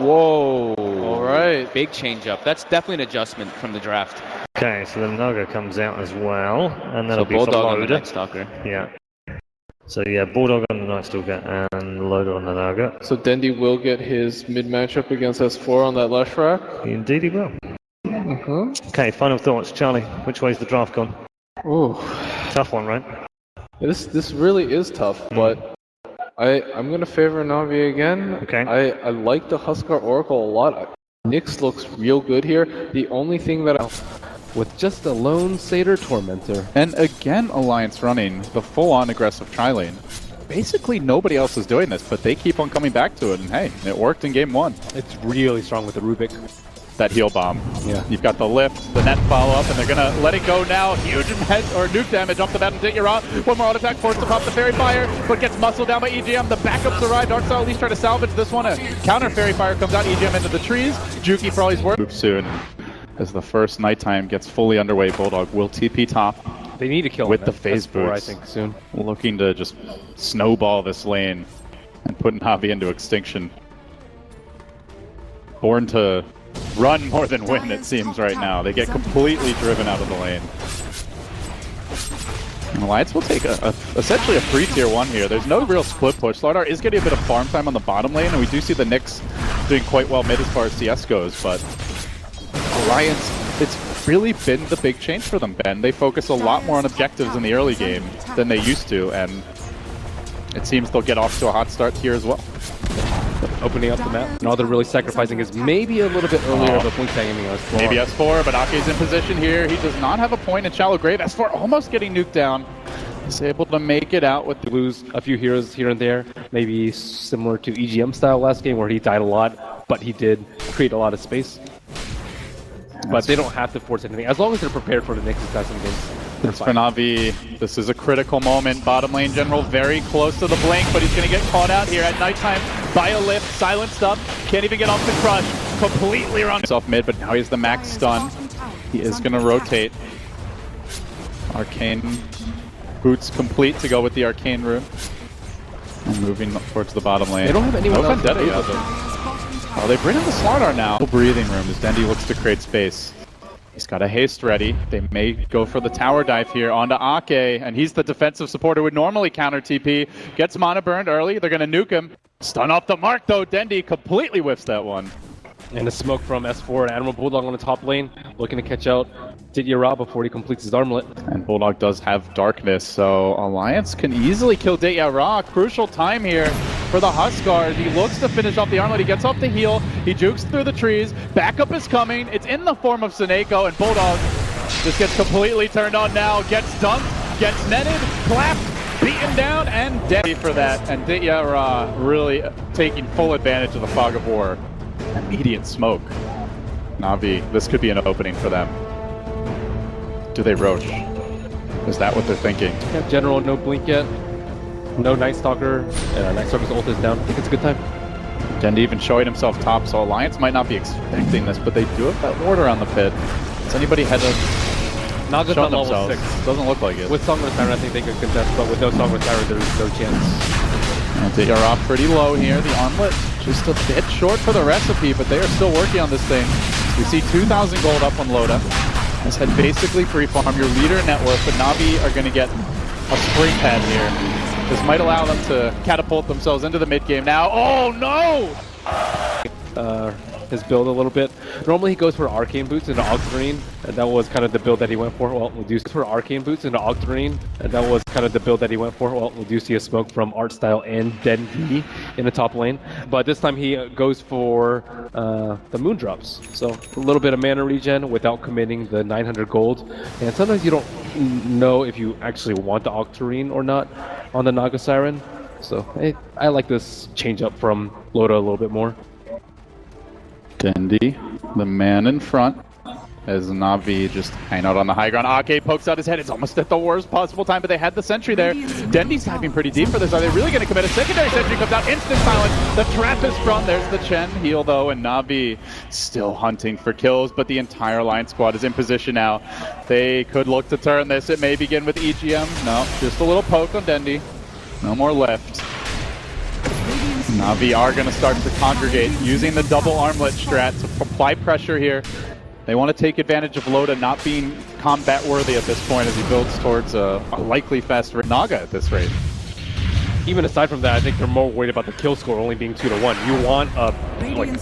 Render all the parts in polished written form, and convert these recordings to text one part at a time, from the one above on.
Whoa. All right. Big change up. That's definitely an adjustment from the draft. Okay, so the Naga comes out as well, and that'll So be for Bulldog on the Loader. Night Stalker. Yeah. So yeah, Bulldog on the Night Stalker and Loader on the Naga. So Dendi will get his mid matchup against S4 on that lush rack. Indeed he will. Okay, final thoughts. Charlie, which way's the draft gone? Ooh. Tough one, right? This really is tough, but I'm gonna favor Navi again. Okay. I like the Huskar Oracle a lot. Nyx looks real good here. The only thing that with just a lone Satyr Tormentor. And again, Alliance running the full-on aggressive tri-lane. Basically, nobody else is doing this, but they keep on coming back to it, and hey, it worked in game 1. It's really strong with the Rubik. That heal bomb. Yeah. You've got the lift, the net follow-up, and they're going to let it go now. Huge nuke damage off the bat and Ditya. One more auto attack, forced to pop the Fairy Fire, but gets muscled down by EGM. The backups arrive. Darkstyle at least try to salvage this one. A counter Fairy Fire comes out, EGM into the trees. Juki for all he's worth. Move soon. As the first nighttime gets fully underway, Bulldog will TP top. They need to kill with him the phase boots. I think soon. Looking to just snowball this lane and put Navi into extinction. Born to run more than win, it seems right now. They get completely driven out of the lane. And Alliance will take essentially a free tier 1 here. There's no real split push. Slardar is getting a bit of farm time on the bottom lane, and we do see the Nyx doing quite well mid as far as CS goes, but Alliance, it's really been the big change for them, Ben. They focus a lot more on objectives in the early game than they used to, and it seems they'll get off to a hot start here as well. Opening up the map. And all they're really sacrificing is maybe a little bit earlier of a blink tagging on S4. Maybe S4, but Ake's in position here. He does not have a point in Shallow Grave. S4 almost getting nuked down. He's able to make it out with the lose a few heroes here and there. Maybe similar to EGM style last game where he died a lot, but he did create a lot of space. But they don't have to force anything. As long as they're prepared for the next assassin games. It's for Navi. This is a critical moment. Bottom lane general very close to the blink, but he's going to get caught out here at nighttime by a lift. Silenced up. Can't even get off the crush. Completely wrong. Himself mid, but now he has the max stun. He is going to rotate. Arcane boots complete to go with the arcane rune. And moving towards the bottom lane. They don't have anyone else. Vendetta yet, oh, they bring in the Slardar now. Breathing room as Dendi looks to create space. He's got a haste ready. They may go for the tower dive here onto Ake, and he's the defensive support who would normally counter TP. Gets mana burned early. They're going to nuke him. Stun off the mark, though. Dendi completely whiffs that one. And a smoke from S4 and Admiral Bulldog on the top lane, looking to catch out Ditya before he completes his armlet. And Bulldog does have darkness, so Alliance can easily kill Ditya. Crucial time here for the Huskar. He looks to finish off the armlet. He gets off the heal. He jukes through the trees. Backup is coming. It's in the form of Seneko, and Bulldog just gets completely turned on now. Gets dunked, gets netted, clapped, beaten down, and dead for that. And Ditya really taking full advantage of the fog of war. Immediate smoke. Navi, this could be an opening for them. Do they roach? Is that what they're thinking? Yeah, General, no blink yet. No Night Stalker. Night Stalker's ult is down. I think it's a good time. Dendi even showing himself top, so Alliance might not be expecting this, but they do have that ward around the pit. Does anybody head up? Not just on level 6. Doesn't look like it. With Song of the Siren, I think they could contest, but with no Song of the Siren, there's no chance. And Ditya pretty low here. The armlet just a bit short for the recipe, but they are still working on this thing. We see 2,000 gold up on Loda. This had basically free farm your leader network, but Navi are going to get a spring pad here. This might allow them to catapult themselves into the mid game now. Oh no! His build a little bit. Normally he goes for Arcane Boots into Octarine, and that was kind of the build that he went for. Well, we do see for Arcane Boots into Octarine, and that was kind of the build that he went for. Well, we do see a smoke from Artstyle and Dendi in the top lane, but this time he goes for the Moondrops. So a little bit of mana regen without committing the 900 gold, and sometimes you don't know if you actually want the Octarine or not on the Naga Siren. So I like this change up from Loda a little bit more. Dendi, the man in front, as Navi just hang out on the high ground. Ake pokes out his head. It's almost at the worst possible time, but they had the sentry there. Dendi's diving pretty deep for this. Are they really going to commit? A secondary sentry comes out, instant silence. The trap is sprung. There's the Chen heal, though, and Navi still hunting for kills, but the entire Alliance squad is in position now. They could look to turn this. It may begin with EGM. No, just a little poke on Dendi. No more left. Na'Vi are going to start to congregate, using the double armlet strat to apply pressure here. They want to take advantage of Loda not being combat worthy at this point as he builds towards a likely fast Naga at this rate. Even aside from that, I think they're more worried about the kill score only being 2-1. You want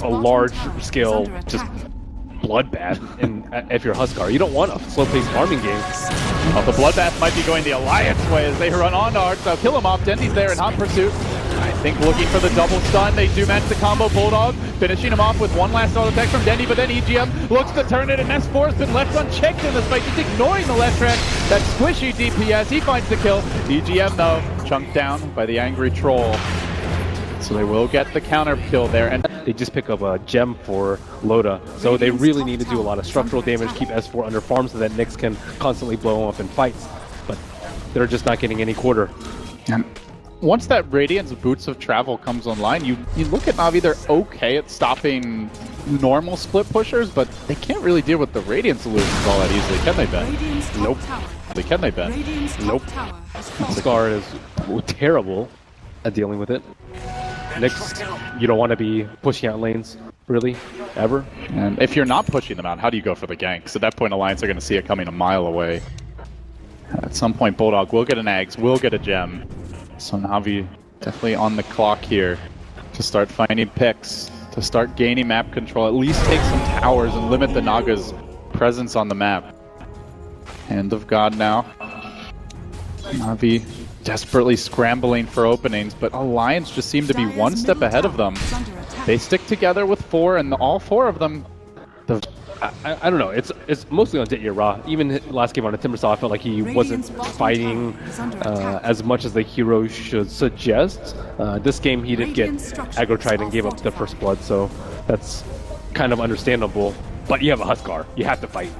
a large scale just bloodbath if you're Huskar. You don't want a slow-paced farming game. Well, the bloodbath might be going the Alliance way as they run on to Arts. They'll kill him off. Dendy's there in hot pursuit. I think looking for the double stun. They do manage to combo Bulldog, finishing him off with one last auto attack from Dendy, but then EGM looks to turn it, and S4 has been left unchecked in this fight, just ignoring the left track. That squishy DPS, he finds the kill. EGM, though, chunked down by the angry troll. So they will get the counter kill there, and they just pick up a gem for Loda. So they really need to do a lot of structural damage, keep S4 under farm so that Nyx can constantly blow him up in fights. But they're just not getting any quarter. And once that Radiant's Boots of Travel comes online, you look at Na'Vi, they're okay at stopping normal split pushers, but they can't really deal with the Radiance illusions all that easily, can they, Ben? Nope. Can they, Ben? Nope. Huskar is terrible at dealing with it. Nyx, you don't want to be pushing out lanes, really, ever. And if you're not pushing them out, how do you go for the ganks? At that point, Alliance are going to see it coming a mile away. At some point, Bulldog will get an Ags, will get a gem. So Na'Vi definitely on the clock here to start finding picks, to start gaining map control, at least take some towers and limit the Naga's presence on the map. Hand of God now. Na'Vi desperately scrambling for openings, but Alliance just seem to be one step ahead of them. They stick together with 4, and all 4 of them... I don't know. It's mostly on Ditya Ra. Even last game on a Timbersaw, I felt like he wasn't fighting as much as the hero should suggest. This game, he did get aggro tried and gave up the first blood, so that's kind of understandable. But you have a Huskar. You have to fight.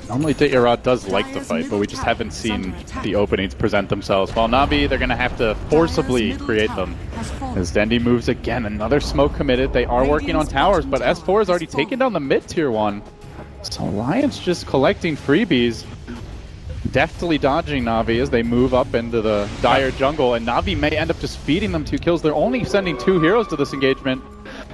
Normally Ditya Ra does like to fight, but we just haven't seen the openings present themselves. While Na'Vi, they're going to have to forcibly create them. As Dendy moves again, another smoke committed. They are working on towers, but S4 has already taken down the mid tier 1. So Alliance just collecting freebies, deftly dodging Na'Vi as they move up into the dire jungle, and Na'Vi may end up just feeding them 2 kills. They're only sending 2 heroes to this engagement.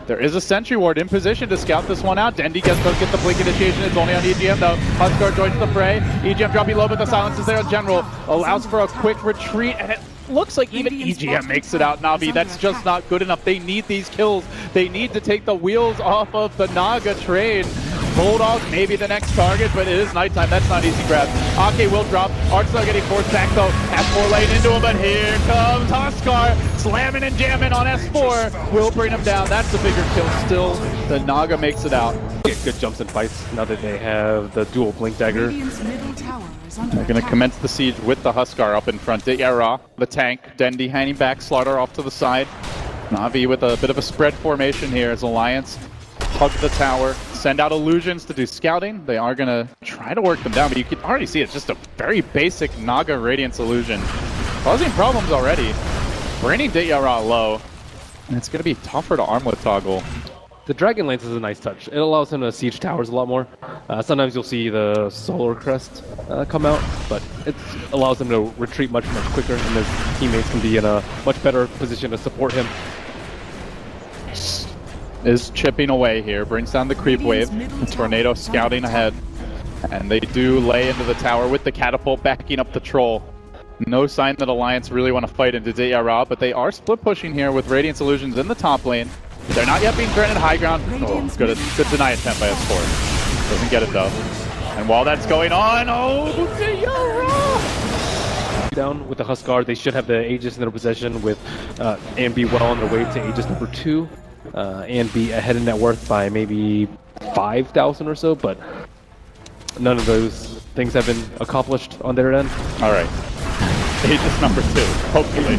There is a Sentry Ward in position to scout this one out. Dendy gets the blink initiation. It's only on EGM though. Huskar joins the fray. EGM dropping low, but the silence is there on General. Allows for a quick retreat, and it looks like even EGM makes it out. Na'Vi, that's just not good enough. They need these kills. They need to take the wheels off of the Naga train. Bulldog maybe the next target, but it is nighttime. That's not easy grab. Ake will drop. Artstar getting forced back though. S4 lane into him, but here comes Huskar slamming and jamming on S4. Will bring him down. That's a bigger kill still. The Naga makes it out. Get good jumps in fights now that they have the dual blink dagger. They're going to commence the siege with the Huskar up in front. Ditya Ra, the tank. Dendy hanging back. Slaughter off to the side. Na'Vi with a bit of a spread formation here as Alliance hug the tower, send out illusions to do scouting. They are going to try to work them down, but you can already see it's just a very basic Naga Radiance illusion. Causing problems already. Bringing Ditya Ra low, and it's going to be tougher to armlet toggle. The Dragon Lance is a nice touch. It allows him to siege towers a lot more. Sometimes you'll see the Solar Crest come out, but it allows him to retreat much quicker, and his teammates can be in a much better position to support him. Is chipping away here, brings down the creep wave. The Tornado scouting ahead, and they do lay into the tower with the catapult backing up the troll. No sign that Alliance really want to fight into Ditya Ra, but they are split pushing here with Radiance Illusions in the top lane. They're not yet being threatened high ground. Oh, good deny attempt by S4. Doesn't get it though. And while that's going on, Ditya Ra! Down with the Huskar, they should have the Aegis in their possession with and be well on their way to Aegis number 2. And be ahead in net worth by maybe 5,000 or so, but none of those things have been accomplished on their end. All right, Aegis number 2, hopefully.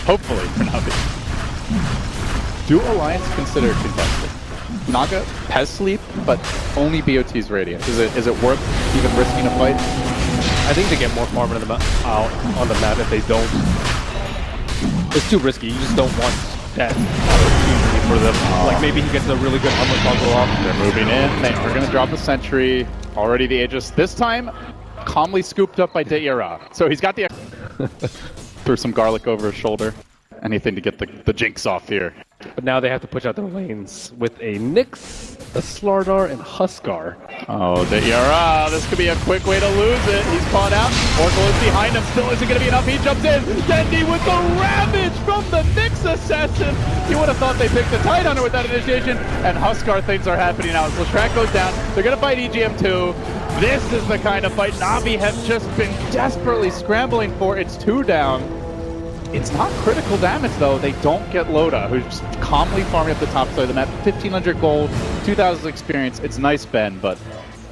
Hopefully for Na'Vi. Do Alliance consider contested? Naga has sleep, but only BOT's Radiance. Is it worth even risking a fight? I think they get more farm on the map if they don't. It's too risky. You just don't want that opportunity for them. Like maybe he gets a really good armor toggle off. They're moving in. They're going to drop a sentry. Already the Aegis. This time, calmly scooped up by Ditya Ra. So he's got the... Threw some garlic over his shoulder. Anything to get the jinx off here. but now they have to push out their lanes with a Nyx, a Slardar, and Huskar. Oh, this could be a quick way to lose it. He's caught out. Oracle is behind him. Still isn't going to be enough. He jumps in. Dendi with the Ravage from the Nyx Assassin. You would have thought they picked the Tidehunter with that initiation. And Huskar things are happening now. So Shrek goes down. They're going to fight EGM2. This is the kind of fight Na'Vi have just been desperately scrambling for. It's 2 down. It's not critical damage, though. They don't get Loda, who's just calmly farming up the top side of the map. 1,500 gold, 2,000 experience. It's nice, Ben, but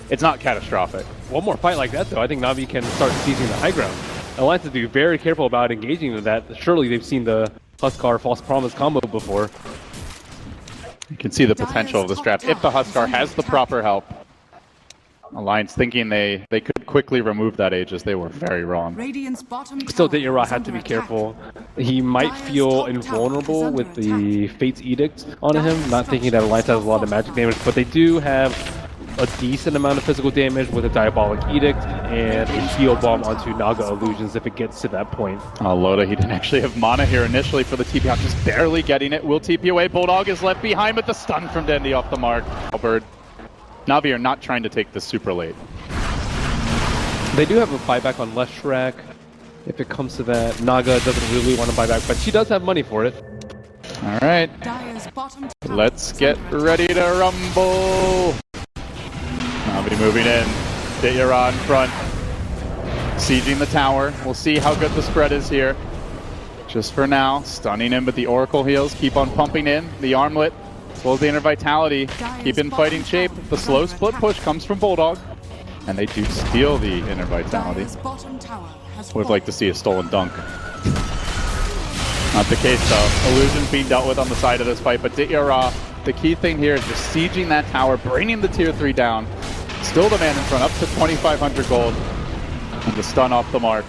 it's not catastrophic. One more fight like that, though, I think Na'Vi can start seizing the high ground. Alliance has to be very careful about engaging with that. Surely they've seen the Huskar False Promise combo before. You can see the potential of this draft if the Huskar has the proper help. Alliance thinking they could quickly remove that Aegis. They were very wrong. Still, Dayara had to be careful. He might feel invulnerable with the Fate's Edict on him, not thinking that Alliance has a lot of magic damage, but they do have a decent amount of physical damage with a Diabolic Edict and a Heal Bomb onto Naga Illusions if it gets to that point. Oh, Loda, he didn't actually have mana here initially for the TP out, just barely getting it. Will TP away. Bulldog is left behind with the stun from Dendi off the mark. Albert. Na'Vi are not trying to take this super late. They do have a buyback on Leshrac. If it comes to that, Naga doesn't really want to buy back, but she does have money for it. All right, let's get ready to rumble. Na'Vi moving in. Dayara in front, sieging the tower. We'll see how good the spread is here. Just for now, stunning him with the Oracle heals. Keep on pumping in the armlet. As well as the Inner Vitality, keep in fighting shape. The slow split push comes from Bulldog, and they do steal the Inner Vitality. Would have liked to see a stolen dunk. Not the case though. Illusion being dealt with on the side of this fight, but Dayara, the key thing here is just sieging that tower, bringing the tier 3 down. Still the man in front, up to 2,500 gold. And the stun off the mark.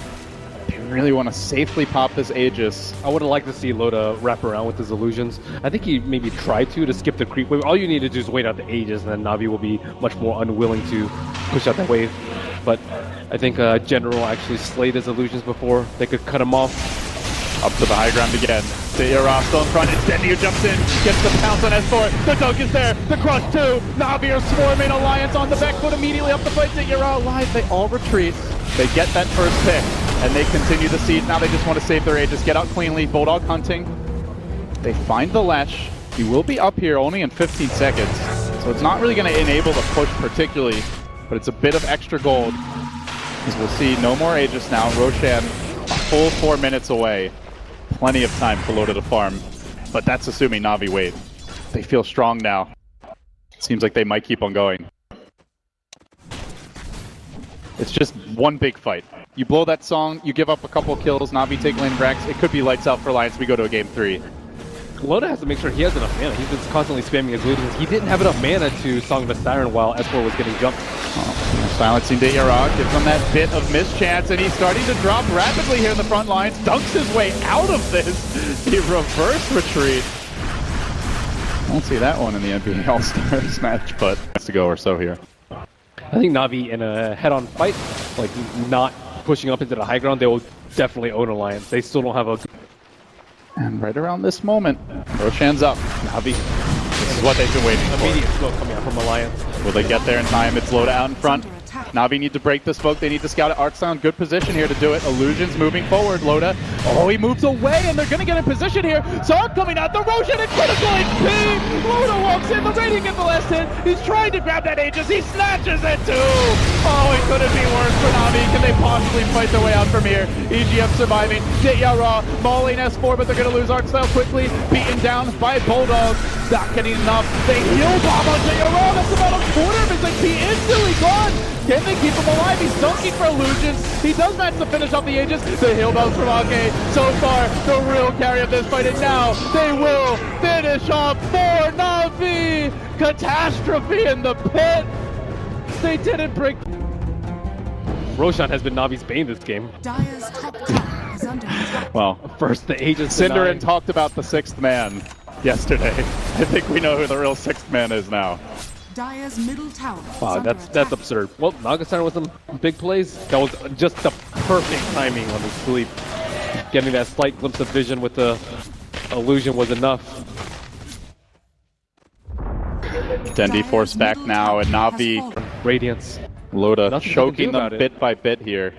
They really want to safely pop this Aegis. I would have liked to see Loda wrap around with his illusions. I think he maybe tried to skip the creep wave. All you need to do is wait out the Aegis, and then Na'Vi will be much more unwilling to push out that wave. But I think General actually slayed his illusions before they could cut him off. Up to the high ground again. Dayara still in front. It's Dendi who jumps in, gets the pounce on S4. The dunk is there. The crush too. Na'Vi are swarming. Alliance on the back foot immediately up the fight. Dayara alive. They all retreat. They get that first pick, and they continue the siege. Now they just want to save their Aegis, get out cleanly. Bulldog hunting. They find the Lesh. He will be up here only in 15 seconds, so it's not really going to enable the push particularly, but it's a bit of extra gold. As we'll see, no more Aegis now. Roshan, a full 4 minutes away. Plenty of time for Loda to farm, but that's assuming Na'Vi wait. They feel strong now. Seems like they might keep on going. It's just one big fight. You blow that song, you give up a couple kills, Na'Vi take lane Brax, it could be lights out for Alliance. We go to a game 3. Loda has to make sure he has enough mana. He's been constantly spamming his illusions. He didn't have enough mana to Song of the Siren while S4 was getting jumped. Silencing Dayara gives him that bit of mischance, and he's starting to drop rapidly here in the front lines. Dunks his way out of this. He reverse retreat. I won't see that one in the NBA All-Stars match, but has to go or so here. I think Na'Vi in a head-on fight, like not pushing up into the high ground, they will definitely own Alliance. They still don't have a... And right around this moment, Roshan's up. Na'Vi, this is what they've been waiting for. Immediate smoke coming out from Alliance. Will they get there in time? It's Loda out in front. Na'Vi need to break the smoke. They need to scout it. Arcsound, good position here to do it. Illusions moving forward. Loda, oh, he moves away, and they're going to get in position here. Zark coming out. The Roshan and critical HP. Loda walks in. The rating in the last hit. He's trying to grab that Aegis. He snatches it too. Oh, it couldn't be worse for Na'Vi. Can they possibly fight their way out from here? EGM surviving. Dayara mauling S4, but they're going to lose Arcstyle quickly. Beaten down by Bulldog. Not getting enough. They heal bomb on Dayara. That's about a quarter of his HP instantly gone. Can they keep him alive? He's dunking for illusions. He does manage to finish off the Aegis. The heal bombs from Ake. So far, the real carry of this fight. And now they will finish off for Na'Vi. Catastrophe in the pit. They didn't break. Roshan has been Na'Vi's bane this game. Well, first the Aegis. Cinderin talked about the 6th man yesterday. I think we know who the real 6th man is now. Dire's middle tower. Wow, that's absurd. Well, Nagastar with some big plays. That was just the perfect timing on the sleep. Getting that slight glimpse of vision with the illusion was enough. Dendi forced back middle now, and tower has Navi, fallen. Radiance. Loda Nothing they can choking do them about it. bit by bit here.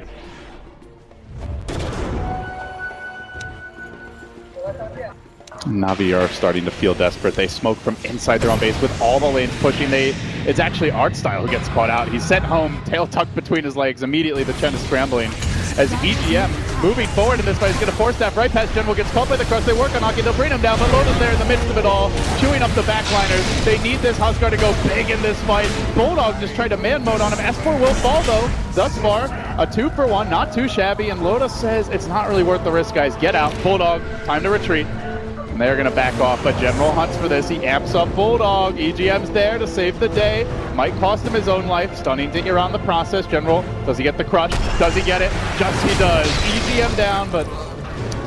Navi are starting to feel desperate. They smoke from inside their own base with all the lanes pushing. It's actually Artstyle who gets caught out. He's sent home, tail tucked between his legs. Immediately the Chen is scrambling. As EGM moving forward in this fight, he's going to force that right past General, gets caught by the crush. They work on Aki, they'll bring him down, but Loda's there in the midst of it all, chewing up the backliners. They need this Huskar to go big in this fight. Bulldog just tried to man mode on him. S4 will fall though. Thus far, a 2-for-1, not too shabby, and Loda says it's not really worth the risk, guys. Get out. Bulldog, time to retreat. And they're going to back off, but General hunts for this. He amps up Bulldog. EGM's there to save the day. Might cost him his own life. Stunning to around the process. General, does he get the crush? Does he get it? Just he does. EGM down, but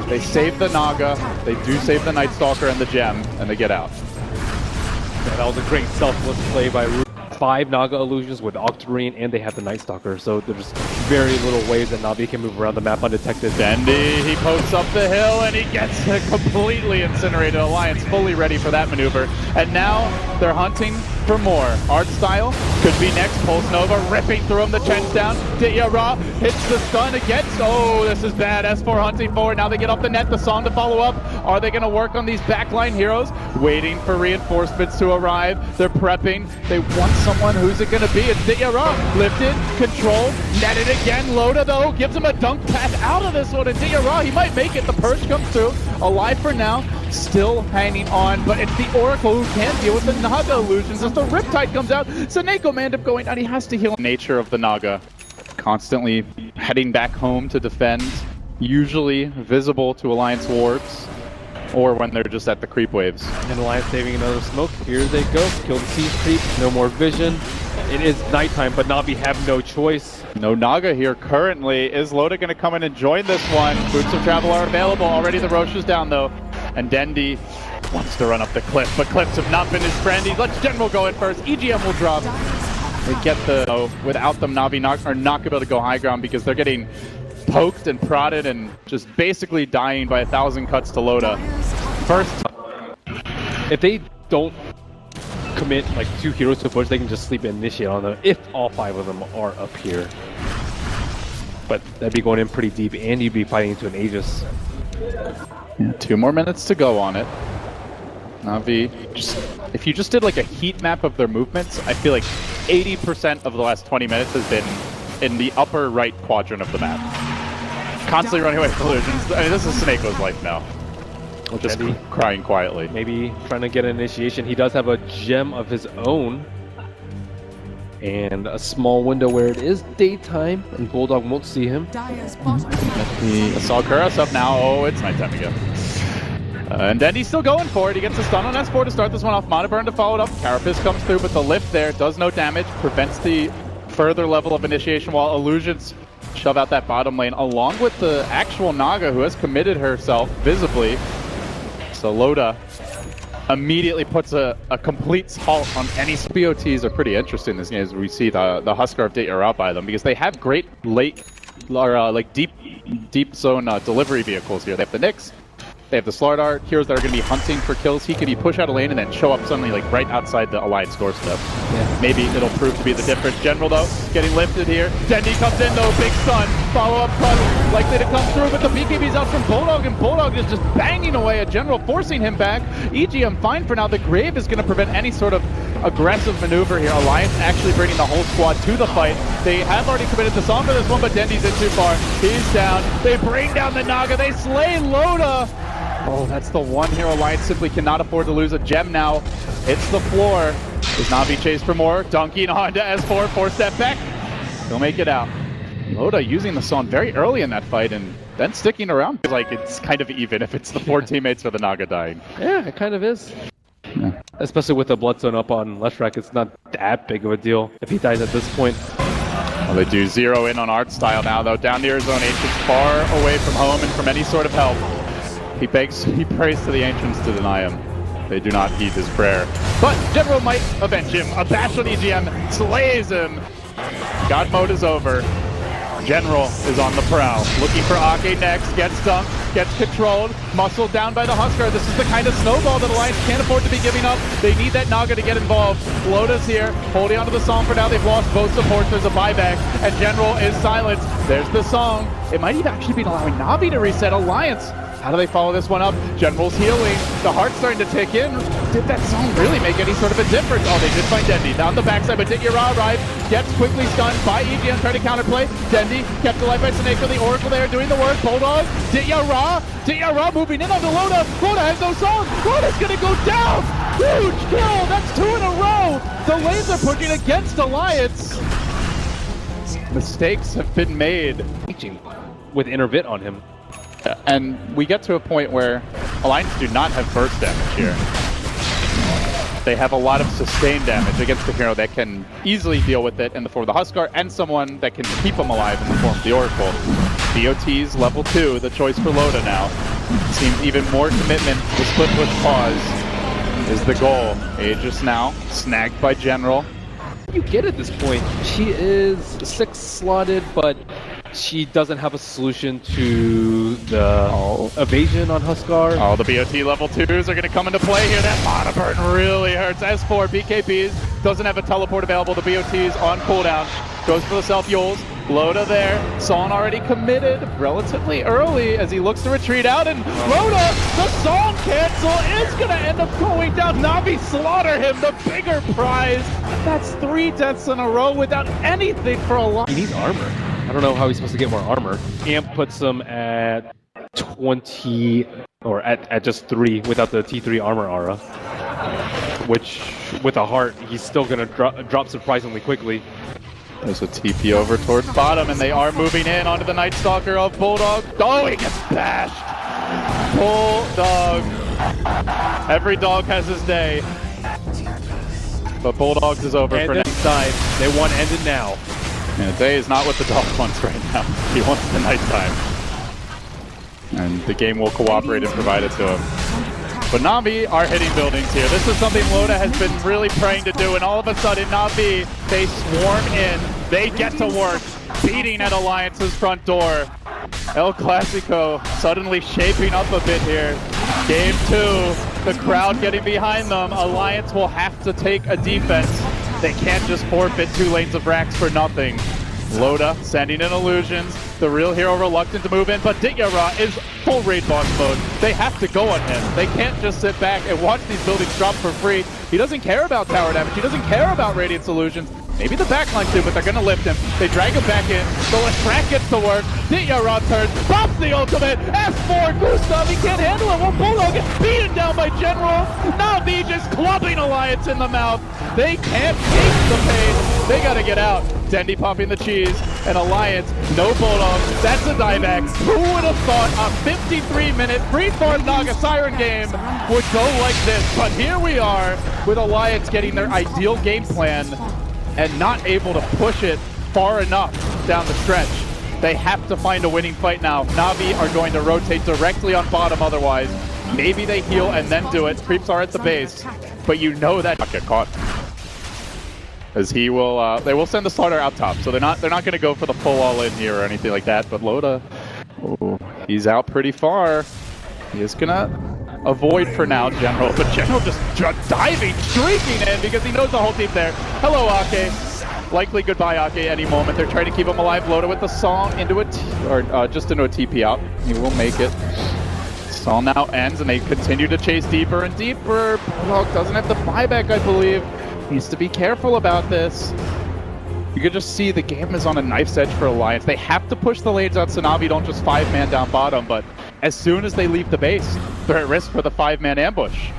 they save the Naga. They do save the Night Stalker and the gem, and they get out. Yeah, that was a great selfless play by Root. 5 Naga illusions with Octarine, and they have the Night Stalker, so there's very little ways that Navi can move around the map undetected. Dendi, he pokes up the hill and he gets completely incinerated. Alliance fully ready for that maneuver. And now they're hunting for more. Artstyle could be next. Pulse Nova ripping through him. The Chen's down. Ra hits the stun against. Oh, this is bad. S4 hunting forward. Now they get off the net. The song to follow up. Are they going to work on these backline heroes? Waiting for reinforcements to arrive. They're prepping. They want someone. Who's it going to be? It's Ra. Lifted. Control. Netted again. Loda, though, gives him a dunk pass out of this one. And Ra, he might make it. The Purge comes through. Alive for now. Still hanging on. But it's the Oracle who can't deal with the Naga illusions. As the Riptide comes out, Seneko may end up going down. He has to heal. Nature of the Naga. Constantly heading back home to defend. Usually visible to Alliance wards. Or when they're just at the creep waves. And Alliance saving another smoke. Here they go. Kill the siege creep. No more vision. It is nighttime, but Navi have no choice. No Naga here currently. Is Loda going to come in and join this one? Boots of travel are available. Already the Roche is down though. And Dendi wants to run up the cliff, but cliffs have not been his friend. He lets General go in first. EGM will drop. They get the... without them, Navi are not going to be able to go high ground because they're getting poked and prodded and just basically dying by 1,000 cuts to Loda. First, If they don't commit like 2 heroes to push, they can just sleep and initiate on them if all 5 of them are up here. But that'd be going in pretty deep, and you'd be fighting into an Aegis. yeah, 2 more minutes to go on it. Navi, if you just did like a heat map of their movements, I feel like 80% of the last 20 minutes has been in the upper right quadrant of the map. Constantly running away from illusions. I mean, this is Seneko's life now. Just crying quietly. Maybe trying to get an initiation. He does have a gem of his own. And a small window where it is daytime, and Bulldog won't see him. Dire's bottom tower. He saw Kuros up now. Oh, it's nighttime again. And then he's still going for it. He gets a stun on S4 to start this one off. Mana Burn to follow it up. Carapace comes through, but the lift there does no damage. Prevents the further level of initiation while Illusions shove out that bottom lane, along with the actual Naga who has committed herself visibly. So Loda immediately puts a complete halt on any BOTs. Are pretty interesting this game as we see the Huskar of Data out by them because they have great late or like deep zone delivery vehicles here. They have the Nyx, they have the Slardar, heroes that are going to be hunting for kills. He could be push out a lane and then show up suddenly like right outside the Alliance doorstep. Yeah. Maybe it'll prove to be the difference. General though, getting lifted here. Dendi comes in though, big stun. Follow-up cut, likely to come through, but the BKB's out from Bulldog, and Bulldog is just banging away at General, forcing him back. EGM fine for now. The Grave is going to prevent any sort of aggressive maneuver here. Alliance actually bringing the whole squad to the fight. They have already committed the song for this one, but Dendi's in too far. He's down. They bring down the Naga. They slay Loda. Oh, that's the one here Alliance simply cannot afford to lose. A gem now hits the floor. Does Navi chase for more? Dunking on to S4, 4-step back. He'll make it out. Loda using the song very early in that fight and then sticking around. Like it's kind of even if it's the 4 teammates or the Naga dying. Yeah, it kind of is. Yeah. Especially with the Blood Zone up on Leshrac, it's not that big of a deal if he dies at this point. Well, they do zero in on Artstyle now, though. Down near his own Ancients, far away from home and from any sort of help. He prays to the Ancients to deny him. They do not heed his prayer. But General might avenge him. A bash on EGM slays him. God mode is over. General is on the prowl, looking for Ake next, gets dunked, gets controlled, muscled down by the Huskar. This is the kind of snowball that Alliance can't afford to be giving up. They need that Naga to get involved. Loda's here, holding onto the song for now. They've lost both supports. There's a buyback, and General is silenced. There's the song. It might even actually be allowing Navi to reset Alliance. How do they follow this one up? General's healing. The heart's starting to tick in. Did that song really make any sort of a difference? Oh, they did find Dendi. Down the backside, but Dityara arrived. Gets quickly stunned by EGN, trying to counterplay. Dendi kept alive by Snake. The Oracle there doing the work. Bulldog. Dityara moving in on the Loda. Loda has no song. Loda's going to go down. Huge kill. That's 2 in a row. The lanes are pushing against Alliance. Mistakes have been made. With Intervit on him. And we get to a point where Alliance do not have burst damage here. They have a lot of sustained damage against the hero that can easily deal with it in the form of the Huskar, and someone that can keep them alive in the form of the Oracle. BOT's level 2, the choice for Loda now. Seems even more commitment. The split push pause is the goal. Aegis now, snagged by General. You get at this point, she is 6 slotted, but she doesn't have a solution to the evasion on Huskar. Oh, the BOT level 2s are going to come into play here. That mana burn really hurts. S4, BKBs, doesn't have a teleport available. The BOT's on cooldown. Goes for the self-Yules. Loda there. Son already committed relatively early as he looks to retreat out. And Loda, the song cancel is going to end up going down. Navi slaughter him, the bigger prize. That's 3 deaths in a row without anything for a lot. He needs armor. I don't know how he's supposed to get more armor. Amp puts him at 20, or at just 3 without the T3 armor aura. Which, with a heart, he's still going to drop surprisingly quickly. There's a TP over towards bottom, and they are moving in onto the Night Stalker of Bulldog. Oh, he gets bashed! Bulldog. Every dog has his day. But Bulldogs is over for next time. They want to end it now. And day is not what the dog wants right now. He wants the nighttime. And the game will cooperate and provide it to him. But Navi are hitting buildings here. This is something Loda has been really praying to do, and all of a sudden Navi, they swarm in. They get to work, beating at Alliance's front door. El Clasico suddenly shaping up a bit here. Game 2, the crowd getting behind them. Alliance will have to take a defense. They can't just forfeit 2 lanes of racks for nothing. Loda sending in illusions. The real hero reluctant to move in, but Dityara is full raid boss mode. They have to go on him. They can't just sit back and watch these buildings drop for free. He doesn't care about tower damage. He doesn't care about Radiant Illusions. Maybe the backline too, but they're going to lift him. They drag him back in. The Lestrak gets to work. Dityara turns, pops the ultimate. S4, Gustav, he can't handle it. Well, Bulldog gets beaten down by General. Navi just clubbing Alliance in the mouth. They can't take the pain. They got to get out. Dendi popping the cheese, and Alliance, no Bulldog. That's a dieback. Who would have thought a 53-minute free-farm Naga Siren game would go like this? But here we are with Alliance getting their ideal game plan and not able to push it far enough down the stretch. They have to find a winning fight now. Navi are going to rotate directly on bottom otherwise. Maybe they heal and then do it. Creeps are at the base, but you know that get caught. As he will, they will send the slaughter out top, so they're not going to go for the full all-in here or anything like that. But Loda, he's out pretty far. He is gonna avoid for now General, but General just diving, streaking in because he knows the whole team there. Hello, Ake. Likely goodbye, Ake, any moment. They're trying to keep him alive. Loda with the song into just into a TP out. He will make it. Song now ends, and they continue to chase deeper and deeper. Bulldog doesn't have the buyback, I believe. Needs to be careful about this. You can just see the game is on a knife's edge for Alliance. They have to push the lanes out so Navi don't just 5-man down bottom, but as soon as they leave the base, they're at risk for the 5-man ambush.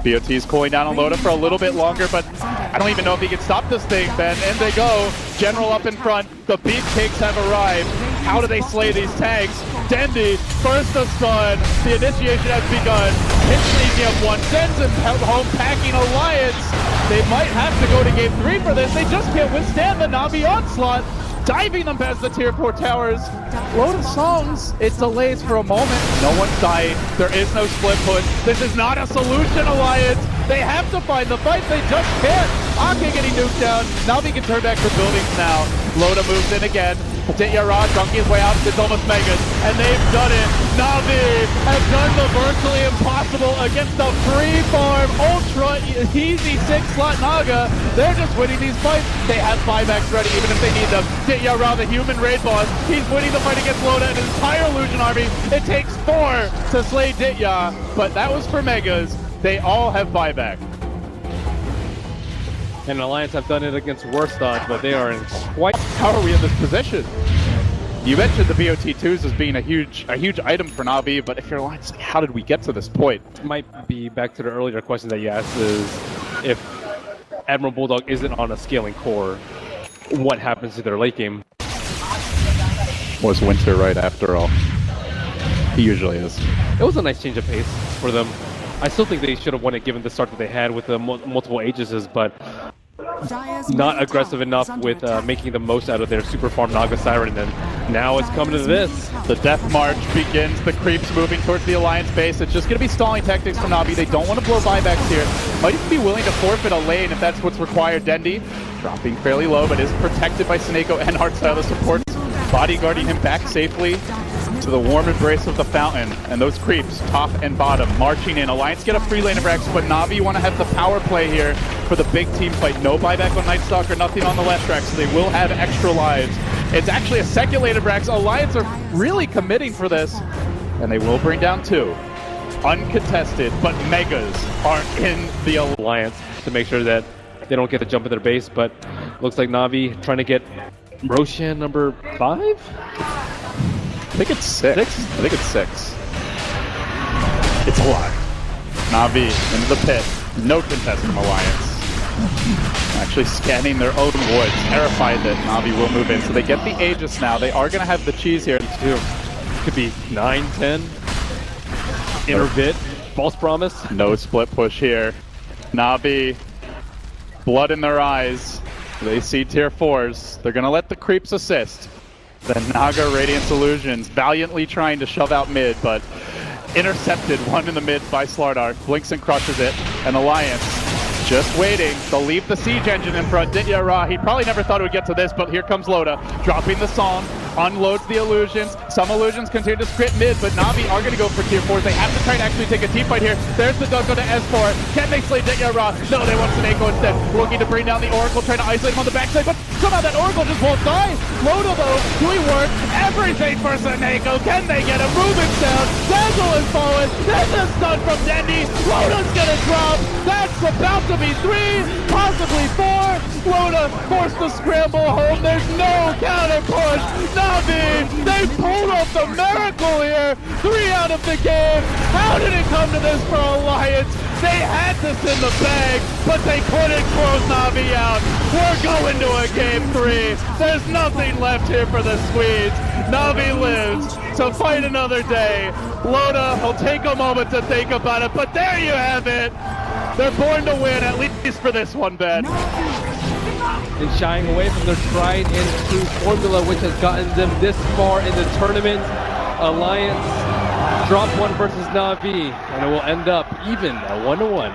BOT's cooling down on Loda for a little bit longer, but I don't even know if he can stop this thing, Ben. In they go. General up in front. The beefcakes have arrived. How do they slay these tanks? Dendi, first the stun. The initiation has begun. Hits the EGM1, sends him home packing Alliance. They might have to go to game 3 for this. They just can't withstand the Navi onslaught. Diving them past the tier 4 towers. Load of songs. It delays for a moment. No one's dying. There is no split push. This is not a solution, Alliance. They have to find the fight. They just can't. Ake getting nuked down. Navi can turn back for buildings now. Loda moves in again. Ditya dunking his way out, it's almost Megas, and they've done it. Na'Vi have done the virtually impossible against the free-farm, ultra easy 6-slot Naga. They're just winning these fights. They have 5x ready even if they need them. Ditya, the human raid boss, he's winning the fight against Loda and his entire Illusion army. It takes 4 to slay Ditya, but that was for Megas. They all have buyback. And Alliance have done it against worse odds, but they are in quite... How are we in this position? You mentioned the BOT2s as being a huge item for Na'Vi, but if you're Alliance, how did we get to this point? Might be back to the earlier question that you asked is if Admiral Bulldog isn't on a scaling core, what happens to their late game? Was Winter right after all? He usually is. It was a nice change of pace for them. I still think they should have won it given the start that they had with the multiple Aegises, but not aggressive enough with making the most out of their super farm Naga Siren, and now it's coming to this. The death march begins, the creeps moving towards the Alliance base. It's just going to be stalling tactics from Na'Vi. They don't want to blow buybacks here. Might even be willing to forfeit a lane if that's what's required. Dendi dropping fairly low, but is protected by Snako and Hardstyle, the supports, bodyguarding him back safely to the warm embrace of the fountain, and those creeps, top and bottom, marching in. Alliance get a free lane of Rex, but Na'Vi want to have the power play here for the big team fight. No buyback on Night Stalker, nothing on the left track, so they will have extra lives. It's actually a second lane of Rex. Alliance are really committing for this, and they will bring down 2. Uncontested, but Megas are in the Alliance to make sure that they don't get the jump in their base, but looks like Na'Vi trying to get Roshan number 5? I think it's 6. I think it's 6. It's a lot. Na'Vi into the pit. No contest from Alliance. Actually scanning their own woods. Terrified that Na'Vi will move in. So they get the Aegis now. They are going to have the cheese here. Too. Could be 9, 10. Inner bit. False promise. No split push here. Na'Vi. Blood in their eyes. They see tier 4s. They're going to let the creeps assist. The Naga Radiance Illusions valiantly trying to shove out mid, but intercepted one in the mid by Slardar. Blinks and crushes it, and Alliance just waiting. They'll leave the siege engine in front. Ditya, he probably never thought it would get to this, but here comes Loda, dropping the song, unloads the illusions. Some illusions continue to script mid, but Na'Vi are going to go for tier 4s. They have to try and actually take a team fight here. There's the dunk on the S4. Can they slay Ditya? No, they want Snako instead. Looking to bring down the Oracle, trying to isolate him on the backside, but somehow that Oracle just won't die. Loda, though, doing work. Everything for Snako. Can they get him? Moving down. Dazzle is falling. There's a stun from Dendi. Loda's going to drop. That's about to be 3, possibly 4. Loda forced to scramble home. There's no counter push. Na'Vi, they pulled off the miracle here. 3 out of the game. How did it come to this for Alliance? They had this in the bag, but they couldn't close Na'Vi out. We're going to a game 3. There's nothing left here for the Swedes. Na'Vi lives to fight another day. Loda will take a moment to think about it, but there you have it. They're born to win, at least for this one, Ben. And shying away from their tried and true formula, which has gotten them this far in the tournament. Alliance drop 1 versus Na'Vi, and it will end up even at 1-1.